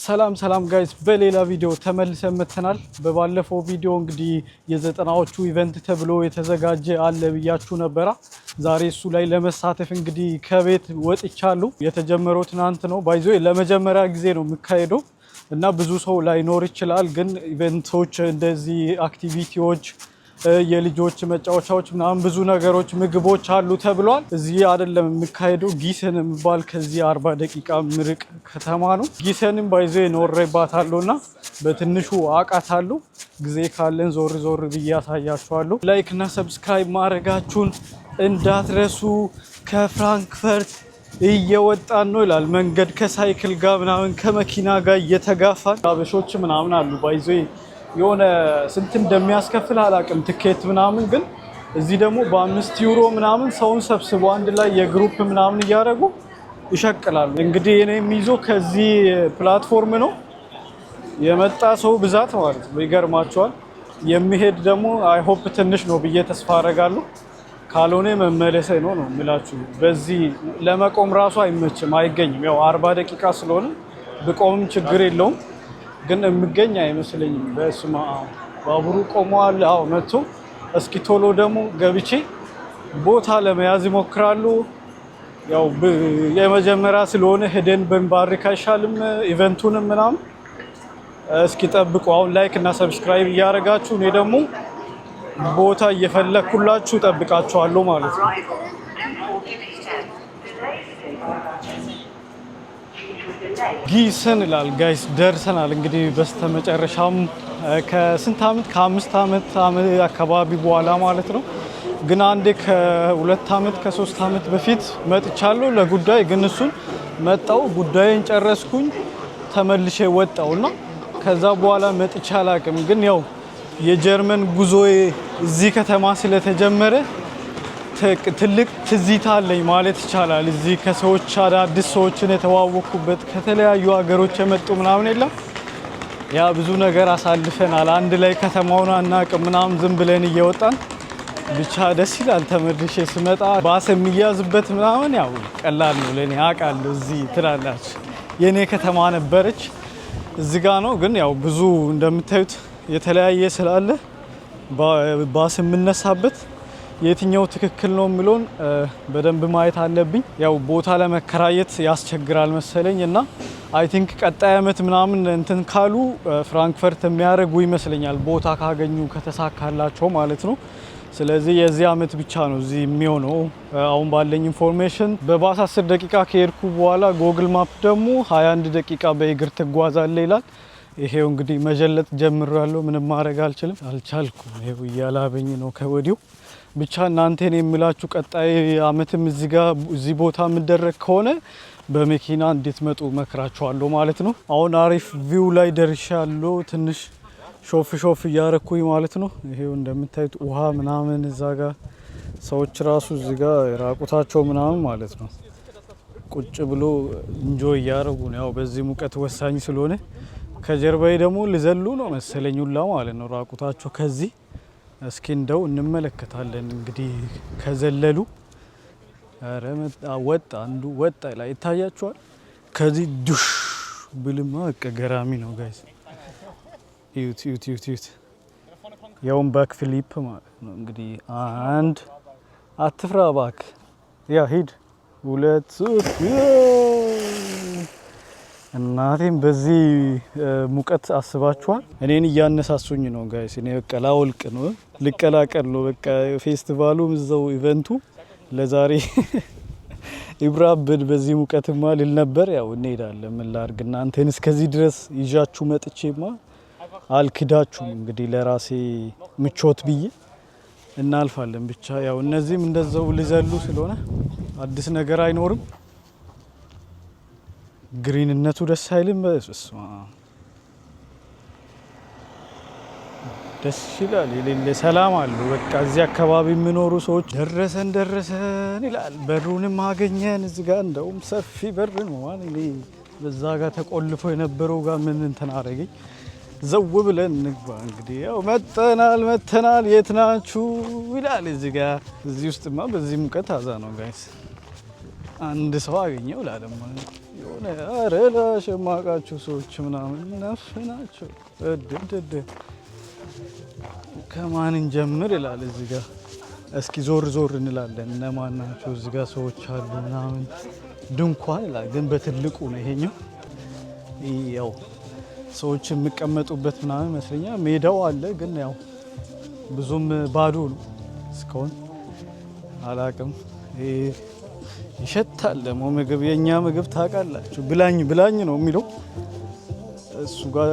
ሰላም ሰላም ጋይስ በሌላ ቪዲዮ ተመልሰን መተናል። በባለፈው ቪዲዮ እንግዲህ የዘጠናዎቹ ኢቨንት ተብሎ የተዘጋጀ አለ ብያችሁ ነበራ። ዛሬ እሱ ላይ ለመሳተፍ እንግዲህ ከቤት ወጥቻለሁ። የተጀመረው ትናንት ነው። ባይዞ ለመጀመሪያ ጊዜ ነው የሚካሄደው እና ብዙ ሰው ላይኖር ይችላል። ግን ኢቨንቶች እንደዚህ አክቲቪቲዎች የልጆች መጫወቻዎች ምናምን ብዙ ነገሮች ምግቦች አሉ ተብሏል። እዚህ አይደለም የሚካሄደው ጊሰን የሚባል ከዚህ 40 ደቂቃ ምርቅ ከተማ ነው። ጊሰንም ባይዞ ኖሬባታለሁና በትንሹ አውቃታለሁ። ጊዜ ካለን ዞር ዞር ብዬ ያሳያችኋለሁ። ላይክ እና ሰብስክራይብ ማድረጋችሁን እንዳትረሱ። ከፍራንክፈርት እየወጣን ነው ይላል መንገድ ከሳይክል ጋር ምናምን ከመኪና ጋር እየተጋፋን አበሾች ምናምን አሉ ባይዞ የሆነ ስንት እንደሚያስከፍል አላውቅም ትኬት ምናምን። ግን እዚህ ደግሞ በ5 ዩሮ ምናምን ሰውን ሰብስቦ አንድ ላይ የግሩፕ ምናምን እያደረጉ ይሸቅላሉ። እንግዲህ እኔ የሚይዘው ከዚህ ፕላትፎርም ነው የመጣ ሰው ብዛት ማለት ነው። ይገርማቸዋል። የሚሄድ ደግሞ አይ ሆፕ ትንሽ ነው ብዬ ተስፋ አደርጋለሁ። ካልሆነ መመለሰ ነው የምላችሁ። በዚህ ለመቆም ራሱ አይመችም፣ አይገኝም። ያው 40 ደቂቃ ስለሆነ ብቆምም ችግር የለውም። ግን የምገኝ አይመስለኝም። በስማ ባቡሩ ቆሟል። አዎ መጥቶ እስኪ ቶሎ ደግሞ ገብቼ ቦታ ለመያዝ ይሞክራሉ። ያው የመጀመሪያ ስለሆነ ሄደን ብንባርክ አይሻልም? ኢቨንቱንም ምናምን እስኪ ጠብቁ። አሁን ላይክ እና ሰብስክራይብ እያደረጋችሁ እኔ ደግሞ ቦታ እየፈለኩላችሁ ጠብቃችኋለሁ ማለት ነው። ጊሰን ይላል ጋይስ ደርሰናል። እንግዲህ በስተመጨረሻም ከስንት ዓመት ከ5 ዓመት አካባቢ በኋላ ማለት ነው። ግን አንዴ ከ2 ዓመት ከ3 ዓመት በፊት መጥቻለሁ ለጉዳይ። ግን እሱን መጣው ጉዳይን ጨረስኩኝ ተመልሼ ወጣውና ከዛ በኋላ መጥቻ አላቅም። ግን ያው የጀርመን ጉዞዬ እዚህ ከተማ ስለተጀመረ ትልቅ ትዝታ አለኝ ማለት ይቻላል። እዚህ ከሰዎች አዳዲስ ሰዎችን የተዋወቅኩበት ከተለያዩ ሀገሮች የመጡ ምናምን የለም። ያ ብዙ ነገር አሳልፈናል አንድ ላይ። ከተማውን አናውቅም ምናምን ዝም ብለን እየወጣን ብቻ ደስ ይላል። ተመልሼ ስመጣ ባስ የሚያዝበት ምናምን ያው ቀላል ነው ለኔ አውቃለሁ። እዚህ ትላላችሁ የኔ ከተማ ነበረች እዚህ ጋ ነው። ግን ያው ብዙ እንደምታዩት የተለያየ ስላለ ባስ የምነሳበት የትኛው ትክክል ነው የሚለውን በደንብ ማየት አለብኝ። ያው ቦታ ለመከራየት ያስቸግራል መሰለኝ እና አይ ቲንክ ቀጣይ አመት ምናምን እንትን ካሉ ፍራንክፈርት የሚያደርጉ ይመስለኛል ቦታ ካገኙ ከተሳካላቸው ማለት ነው። ስለዚህ የዚህ አመት ብቻ ነው እዚህ የሚሆነው አሁን ባለኝ ኢንፎርሜሽን። በባስ 10 ደቂቃ ከሄድኩ በኋላ ጎግል ማፕ ደግሞ 21 ደቂቃ በእግር ትጓዛለህ ይላል። ይሄው እንግዲህ መጀለጥ ጀምሬያለሁ። ምንም ማድረግ አልቻልኩም። ይሄው እያላበኝ ነው ከወዲሁ። ብቻ እናንተን የምላችሁ ቀጣይ አመትም እዚህ ቦታ የምደረግ ከሆነ በመኪና እንድትመጡ መክራችኋለሁ ማለት ነው። አሁን አሪፍ ቪው ላይ ደርሻለሁ። ትንሽ ሾፍ እያረኩኝ ማለት ነው። ይሄው እንደምታዩት ውሃ ምናምን እዛ ጋር ሰዎች ራሱ እዚህ ጋር ራቁታቸው ምናምን ማለት ነው ቁጭ ብሎ እንጆይ እያረጉ ነው። ያው በዚህ ሙቀት ወሳኝ ስለሆነ ከጀርባዬ ደግሞ ልዘሉ ነው መሰለኝ ሁላ ማለት ነው ራቁታቸው። ከዚህ እስኪ እንደው እንመለከታለን እንግዲህ ከዘለሉ። አረ ወጣ አንዱ ወጣ ላይ ይታያችኋል። ከዚህ ዱሽ ብልማ ገራሚ ነው ጋይስ። ዩት ያውን ባክ ፍሊፕ ማለት ነው እንግዲህ። አንድ አትፍራ ባክ ያ ሂድ 2 3 እናቴም በዚህ ሙቀት አስባችኋል። እኔን እያነሳሱኝ ነው ጋይስ። እኔ በቃ ላውልቅ ነው ልቀላቀል ነው በቃ ፌስቲቫሉ እዛው ኢቨንቱ ለዛሬ ኢብራብን በዚህ ሙቀትማ ልል ነበር። ያው እንሄዳለን ምን ላድርግ እናንተን እስከዚህ ድረስ ይዣችሁ መጥቼማ አልክዳችሁም። እንግዲህ ለራሴ ምቾት ብዬ እናልፋለን ብቻ። ያው እነዚህም እንደዛው ሊዘሉ ስለሆነ አዲስ ነገር አይኖርም። ግሪንነቱ ደስ አይልም? በስማ ደስ ይላል። የሌለ ሰላም አለው በቃ እዚህ አካባቢ የሚኖሩ ሰዎች። ደረሰን ይላል። በሩንም አገኘን። እዚህ ጋር እንደውም ሰፊ በር ነው ማለት ነው። በዛ ጋር ተቆልፎ የነበረው ጋር ምን እንትን አደረገኝ። ዘው ብለን እንግባ እንግዲህ። ያው መተናል የት ናችሁ ይላል እዚህ ጋር። እዚህ ውስጥማ በዚህ ሙቀት አዛ ነው ጋይስ። አንድ ሰው አገኘው ላለም የሆነ አረ ለሸማቃችሁ ሰዎች ምናምን ነፍናቸው እድድ ከማን እንጀምር ይላል እዚህ ጋር። እስኪ ዞር ዞር እንላለን። እነማን ናቸው እዚህ ጋር ሰዎች አሉ ምናምን ድንኳን ይላል፣ ግን በትልቁ ነው ይሄኛው። ያው ሰዎች የሚቀመጡበት ምናምን ይመስለኛል። ሜዳው አለ ግን ያው ብዙም ባዶ ነው እስካሁን አላቅም። ይሸታል ደግሞ ምግብ፣ የኛ ምግብ ታውቃላችሁ ብላኝ ብላኝ ነው የሚለው። እሱ ጋር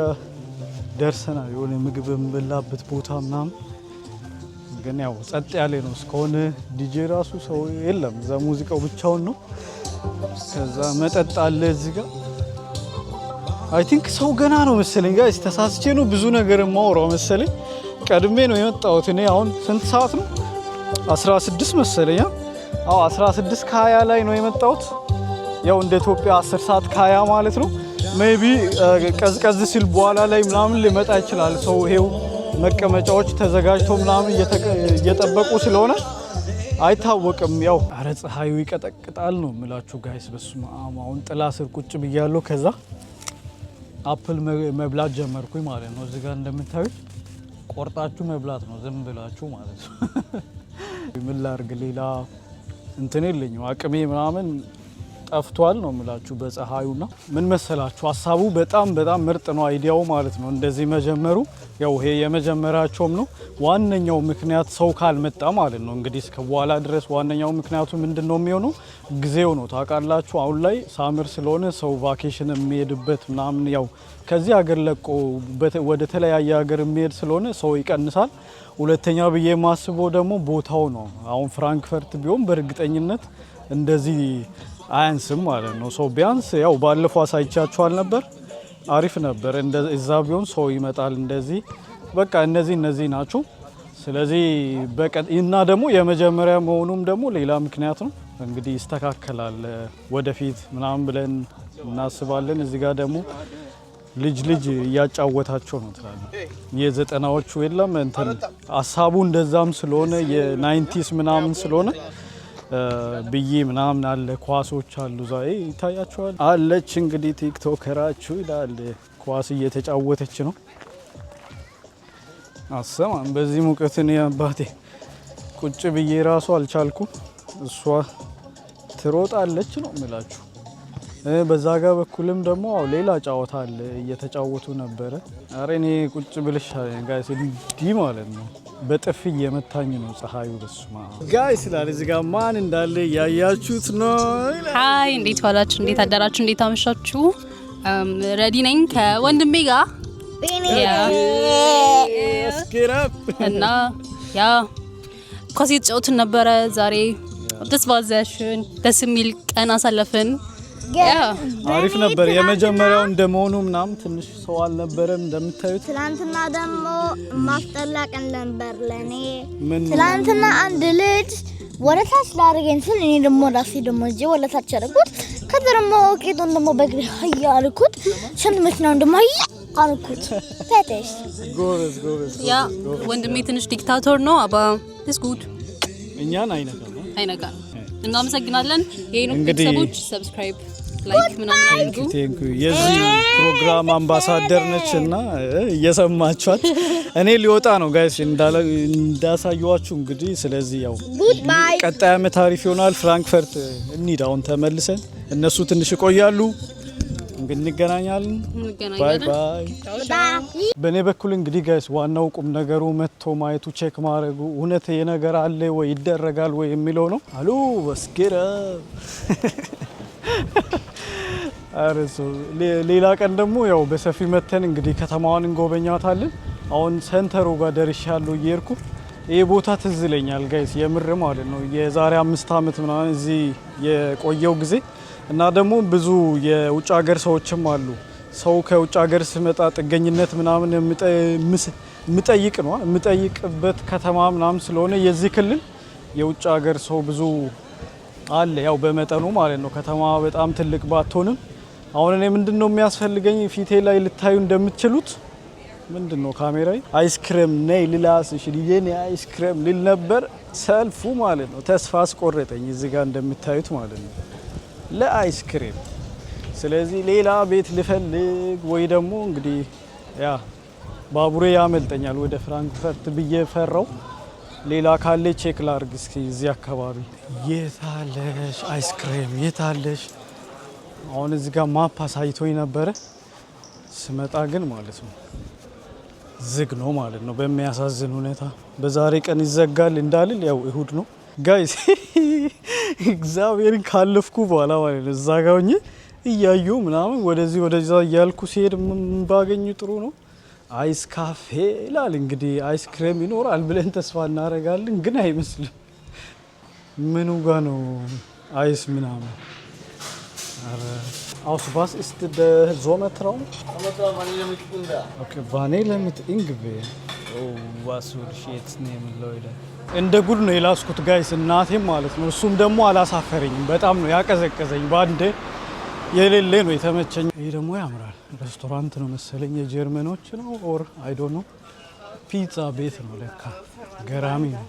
ደርሰናል። የሆነ ምግብ የምበላበት ቦታ ምናምን፣ ግን ያው ጸጥ ያለ ነው እስካሁን። ዲጄ ራሱ ሰው የለም፣ እዛ ሙዚቃው ብቻውን ነው። ከዛ መጠጥ አለ እዚህ ጋር። አይ ቲንክ ሰው ገና ነው መሰለኝ ጋይስ፣ ተሳስቼ ነው ብዙ ነገር የማወራው መሰለኝ። ቀድሜ ነው የመጣሁት እኔ። አሁን ስንት ሰዓት ነው? 16 መሰለኝ። አዎ 16 ከ20 ላይ ነው የመጣሁት። ያው እንደ ኢትዮጵያ 10 ሰዓት ከ20 ማለት ነው። ሜቢ ቀዝቀዝ ሲል በኋላ ላይ ምናምን ሊመጣ ይችላል ሰው። ይሄው መቀመጫዎች ተዘጋጅተው ምናምን እየጠበቁ ስለሆነ አይታወቅም። ያው አረ ፀሐዩ ይቀጠቅጣል ነው የምላችሁ ጋይስ። በስመ አብ አሁን ጥላ ስር ቁጭ ብያለሁ። ከዛ አፕል መብላት ጀመርኩኝ ማለት ነው። እዚህ ጋር እንደምታዩት ቆርጣችሁ መብላት ነው ዝም ብላችሁ ማለት ነው። ምን ላድርግ ሌላ እንትን የለኝም፣ አቅሜ ምናምን ጠፍቷል ነው የምላችሁ በፀሐዩና። ምን መሰላችሁ ሀሳቡ በጣም ምርጥ ነው፣ አይዲያው ማለት ነው እንደዚህ መጀመሩ። ያው ይሄ የመጀመራቸውም ነው። ዋነኛው ምክንያት ሰው ካልመጣ ማለት ነው እንግዲህ እስከ በኋላ ድረስ ዋነኛው ምክንያቱ ምንድነው የሚሆነው? ጊዜው ነው ታውቃላችሁ። አሁን ላይ ሳምር ስለሆነ ሰው ቫኬሽን የሚሄድበት ምናምን፣ ያው ከዚህ ሀገር ለቆ ወደ ተለያየ ሀገር የሚሄድ ስለሆነ ሰው ይቀንሳል። ሁለተኛ ብዬ የማስበው ደግሞ ቦታው ነው። አሁን ፍራንክፈርት ቢሆን በእርግጠኝነት እንደዚህ አያንስም ማለት ነው። ሰው ቢያንስ ያው ባለፈው አሳይቻችኋል ነበር፣ አሪፍ ነበር። እዛ ቢሆን ሰው ይመጣል እንደዚህ። በቃ እነዚህ ናቸው። ስለዚህ እና ደግሞ የመጀመሪያ መሆኑም ደግሞ ሌላ ምክንያት ነው። እንግዲህ ይስተካከላል ወደፊት ምናምን ብለን እናስባለን። እዚህ ጋር ደግሞ ልጅ እያጫወታቸው ነው ትላለህ። የ90ዎቹ የለም እንትን ሀሳቡ እንደዛም ስለሆነ የ90ስ ምናምን ስለሆነ ብዬ ምናምን አለ። ኳሶች አሉ ዛሬ ይታያቸዋል አለች። እንግዲህ ቲክቶከራችሁ ይላል ኳስ እየተጫወተች ነው። አሰማም በዚህ ሙቀት ነው አባቴ ቁጭ ብዬ ራሱ አልቻልኩም። እሷ ትሮጣለች ነው የምላችሁ። በዛ ጋር በኩልም ደግሞ ሌላ ጨዋታ አለ እየተጫወቱ ነበረ። አረ እኔ ቁጭ ብልሽ ጋይስ እንዲህ ማለት ነው በጥፊ እየመታኝ ነው ፀሐዩ። በስማ ጋይስ ስላለ እዚህ ጋር ማን እንዳለ ያያችሁት ነው። ሃይ እንዴት ዋላችሁ? እንዴት አደራችሁ? እንዴት አመሻችሁ? ረዲ ነኝ ከወንድሜ ጋር እና ያ ኳስ እየተጫወትን ነበረ ዛሬ። ደስ የሚል ቀን አሳለፍን። አሪፍ ነበር። የመጀመሪያው እንደመሆኑ ምናምን ትንሽ ሰው አልነበረም እንደምታዩት። ትላንትና ደግሞ ማስጠላ ቀን ነበር ለኔ። ትላንትና አንድ ልጅ ወደ ታች ላደርገኝ ስል እኔ ደግሞ ራሴ ደግሞ እጄ ወደ ታች አደረኩት። ከዛ ደግሞ ቄጡን ደግሞ በእግሬ ሀያ አልኩት። ሽንት መኪናውን ደግሞ ሀያ አልኩት። ታተሽ ጎበዝ ያ ወንድሜ ትንሽ ዲክታቶር ነው። አባ ዲስ ጉድ እኛን አይነካ። እናመሰግናለን። የሄኖክ ቤተሰቦች ሰብስክራይብ ላይክ ምናምን አድርጉ። የዚህ ፕሮግራም አምባሳደር ነች እና እየሰማችኋት እኔ ሊወጣ ነው ጋይስ እንዳሳየዋችሁ እንግዲህ። ስለዚህ ያው ቀጣይ ዓመት አሪፍ ይሆናል። ፍራንክፈርት እንሂድ አሁን ተመልሰን። እነሱ ትንሽ ይቆያሉ እንግዲህ እንገናኛለን። ባይ ባይ። በእኔ በኩል እንግዲህ ጋይስ ዋናው ቁም ነገሩ መጥቶ ማየቱ ቼክ ማድረጉ እውነት የነገር አለ ወይ ይደረጋል ወይ የሚለው ነው። አሎ ወስገራ አረሱ ሌላ ቀን ደግሞ ያው በሰፊ መተን እንግዲህ ከተማዋን እንጎበኛታለን። አሁን ሰንተሩ ጋር ደርሻለሁ እየሄድኩ። ይሄ ቦታ ትዝ ይለኛል ጋይስ የምር ማለት ነው። የዛሬ 5 ዓመት ምናምን እዚህ የቆየው ጊዜ እና ደግሞ ብዙ የውጭ ሀገር ሰዎችም አሉ። ሰው ከውጭ ሀገር ሲመጣ ጥገኝነት ምናምን የምጠይቅ ነው የምጠይቅበት ከተማ ምናምን ስለሆነ የዚህ ክልል የውጭ ሀገር ሰው ብዙ አለ። ያው በመጠኑ ማለት ነው። ከተማ በጣም ትልቅ ባትሆንም አሁን እኔ ምንድነው የሚያስፈልገኝ ፊቴ ላይ ልታዩ እንደምትችሉት ምንድነው ካሜራዬ አይስክሬም ነይ ልላስሽ ልጄኔ አይስክሬም ልል ነበር። ሰልፉ ማለት ነው ተስፋ አስቆረጠኝ። እዚህ ጋር እንደምታዩት ማለት ነው ለአይስክሬም። ስለዚህ ሌላ ቤት ልፈልግ ወይ ደግሞ እንግዲህ ያ ባቡሬ ያመልጠኛል ወደ ፍራንክፈርት ብዬ ፈራው። ሌላ ካለ ቼክ ላርግ እስኪ እዚህ አካባቢ የታለሽ አይስክሬም የታለሽ? አሁን እዚህ ጋር ማፕ አሳይቶኝ ነበረ ስመጣ ግን ማለት ነው ዝግ ነው ማለት ነው። በሚያሳዝን ሁኔታ በዛሬ ቀን ይዘጋል እንዳልል ያው እሁድ ነው ጋይስ። እግዚአብሔርን ካለፍኩ በኋላ ማለት ነው እዛ ጋር ሆኜ እያዩ ምናምን ወደዚህ ወደዛ እያልኩ ሲሄድ ምን ባገኙ ጥሩ ነው። አይስ ካፌ ይላል እንግዲህ አይስክሬም ይኖራል ብለን ተስፋ እናደርጋለን፣ ግን አይመስልም። ምኑ ጋ ነው አይስ ምናምን? Aus was ist der Sommertraum? Sommertraum Vanille mit Ingwer. Okay, Vanille mit Ingwer. Oh, was würde ich jetzt nehmen, Leute? እንደ ጉድ ነው የላስኩት ጋይስ እናቴም ማለት ነው። እሱም ደግሞ አላሳፈረኝም። በጣም ነው ያቀዘቀዘኝ። ባንዴ የሌለ ነው የተመቸኝ። ይሄ ደግሞ ያምራል። ሬስቶራንት ነው መሰለኝ የጀርመኖች ነው ኦር አይ ዶንት ኖ። ፒዛ ቤት ነው ለካ። ገራሚ ነው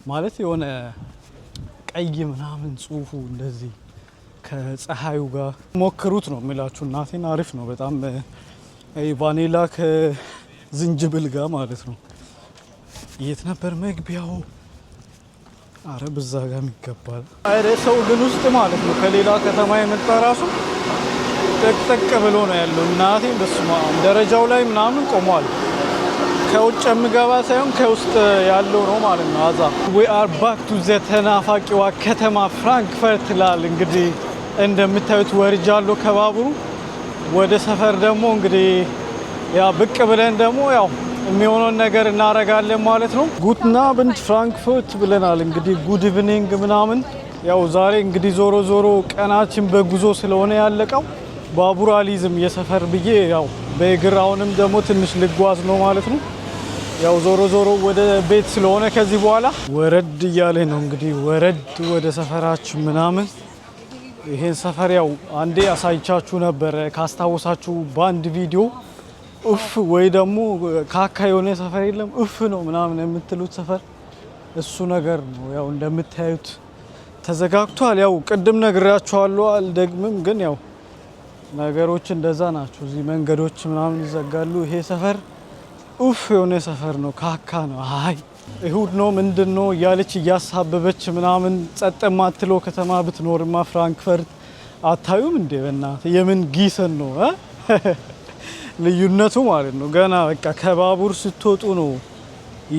ማለት የሆነ ቀይ ምናምን ጽሁፉ እንደዚህ ከፀሐዩ ጋር ሞክሩት ነው የሚላችሁ። እናቴን አሪፍ ነው በጣም ቫኒላ ከዝንጅብል ጋር ማለት ነው። የት ነበር መግቢያው? አረ በዛ ጋር ይገባል። አረ ሰው ግን ውስጥ ማለት ነው ከሌላ ከተማ የመጣ ራሱ ጠቅጠቅ ብሎ ነው ያለው። እናቴን በስማ ደረጃው ላይ ምናምን ቆሟል። ከውጭ የምገባ ሳይሆን ከውስጥ ያለው ነው ማለት ነው። አዛ we are back to the ተናፋቂዋ ከተማ ፍራንክፈርት ላል እንግዲህ እንደምታዩት ወርጃለሁ ከባቡሩ ወደ ሰፈር። ደግሞ እንግዲህ ያ ብቅ ብለን ደግሞ ያው የሚሆነውን ነገር እናረጋለን ማለት ነው። ጉትና ብንት ፍራንክፈርት ብለናል እንግዲህ ጉድ ኢቭኒንግ ምናምን። ያው ዛሬ እንግዲህ ዞሮ ዞሮ ቀናችን በጉዞ ስለሆነ ያለቀው ባቡር አሊዝም የሰፈር ብዬ ያው በእግር አሁንም ደግሞ ትንሽ ልጓዝ ነው ማለት ነው። ያው ዞሮ ዞሮ ወደ ቤት ስለሆነ ከዚህ በኋላ ወረድ እያለ ነው እንግዲህ ወረድ ወደ ሰፈራችን ምናምን። ይሄን ሰፈር ያው አንዴ አሳይቻችሁ ነበረ ካስታወሳችሁ በአንድ ቪዲዮ። ኡፍ ወይ ደግሞ ካካ የሆነ ሰፈር የለም ኡፍ ነው ምናምን የምትሉት ሰፈር እሱ ነገር ነው። ያው እንደምታዩት ተዘጋግቷል። ያው ቅድም ነግሬያችኋለሁ አልደግምም፣ ግን ያው ነገሮች እንደዛ ናቸው። እዚህ መንገዶች ምናምን ይዘጋሉ። ይሄ ሰፈር ኡፍ የሆነ ሰፈር ነው፣ ካካ ነው። አይ እሁድ ነው ምንድን ነው እያለች እያሳበበች ምናምን ጸጥ ማትለው ከተማ ብትኖርማ ፍራንክፈርት አታዩም እንዴ? በእናትህ የምን ጊሰን ነው ልዩነቱ ማለት ነው። ገና በቃ ከባቡር ስትወጡ ነው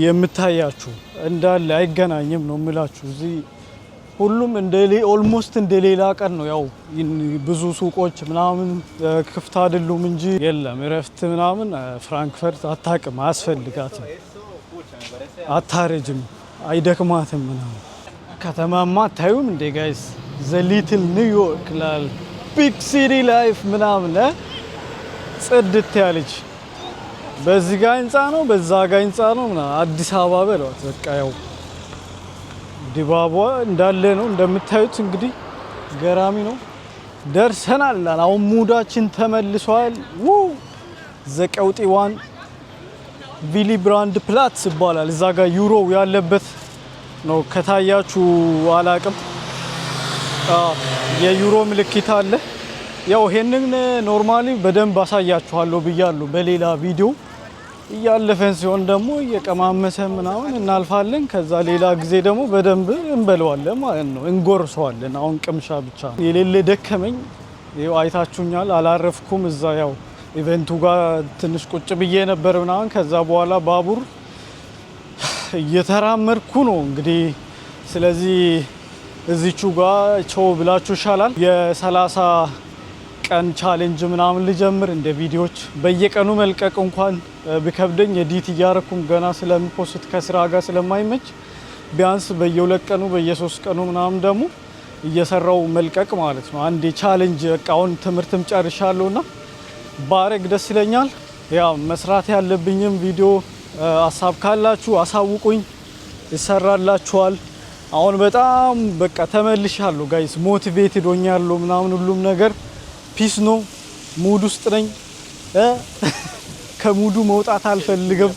የምታያችሁ፣ እንዳለ አይገናኝም ነው የምላችሁ። እዚህ ሁሉም ኦልሞስት እንደ ሌላ ቀን ነው። ያው ብዙ ሱቆች ምናምን ክፍት አይደሉም እንጂ የለም እረፍት ምናምን ፍራንክፈርት አታውቅም፣ አያስፈልጋትም፣ አታረጅም፣ አይደክማትም ምናምን። ከተማማ አታዩም እንዴ ጋይስ? ዘ ሊትል ኒውዮርክ ላል ቢግ ሲቲ ላይፍ ምናምን ጽድት ያለች በዚህ ጋር ህንፃ ነው በዛ ጋር ህንፃ ነው ምናምን አዲስ አበባ በሏት በቃ። ያው ድባቧ እንዳለ ነው እንደምታዩት እንግዲህ ገራሚ ነው። ደርሰናል። አሁን ሙዳችን ተመልሷል። ዘቀውጤዋን ቪሊ ብራንድ ፕላትስ ይባላል። እዛ ጋር ዩሮ ያለበት ነው ከታያችሁ አላቅም። የዩሮ ምልክት አለ። ያው ይሄንን ኖርማሊ በደንብ አሳያችኋለሁ ብያለሁ በሌላ ቪዲዮ። እያለፈን ሲሆን ደግሞ እየቀማመሰ ምናምን እናልፋለን። ከዛ ሌላ ጊዜ ደግሞ በደንብ እንበለዋለን ማለት ነው፣ እንጎርሰዋለን። አሁን ቅምሻ ብቻ የሌለ ደከመኝ። ይኸው አይታችሁኛል፣ አላረፍኩም። እዛ ያው ኢቨንቱ ጋር ትንሽ ቁጭ ብዬ ነበር ምናምን። ከዛ በኋላ ባቡር እየተራመድኩ ነው እንግዲህ። ስለዚህ እዚቹ ጋር ቾው ብላችሁ ይሻላል። የ30 ቀን ቻሌንጅ ምናምን ልጀምር እንደ ቪዲዮዎች በየቀኑ መልቀቅ እንኳን ቢከብደኝ ኤዲት እያረኩም ገና ስለምፖስት ከስራ ጋር ስለማይመች ቢያንስ በየ2 ቀኑ በየ3 ቀኑ ምናምን ደግሞ እየሰራው መልቀቅ ማለት ነው። አንዴ ቻሌንጅ በቃ አሁን ትምህርትም ጨርሻለሁና ባረግ ደስ ይለኛል። ያው መስራት ያለብኝም ቪዲዮ ሀሳብ ካላችሁ አሳውቁኝ፣ ይሰራላችኋል። አሁን በጣም በቃ ተመልሻለሁ ጋይስ፣ ሞቲቬትድ ሆኛለሁ ምናምን ሁሉም ነገር ፒስ ነው። ሙድ ውስጥ ነኝ። ከሙዱ መውጣት አልፈልግም።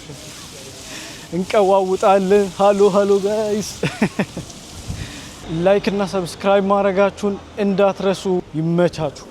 እንቀዋውጣለን። ሃሎ ሃሎ ጋይስ ላይክ እና ሰብስክራይብ ማድረጋችሁን እንዳትረሱ። ይመቻችሁ።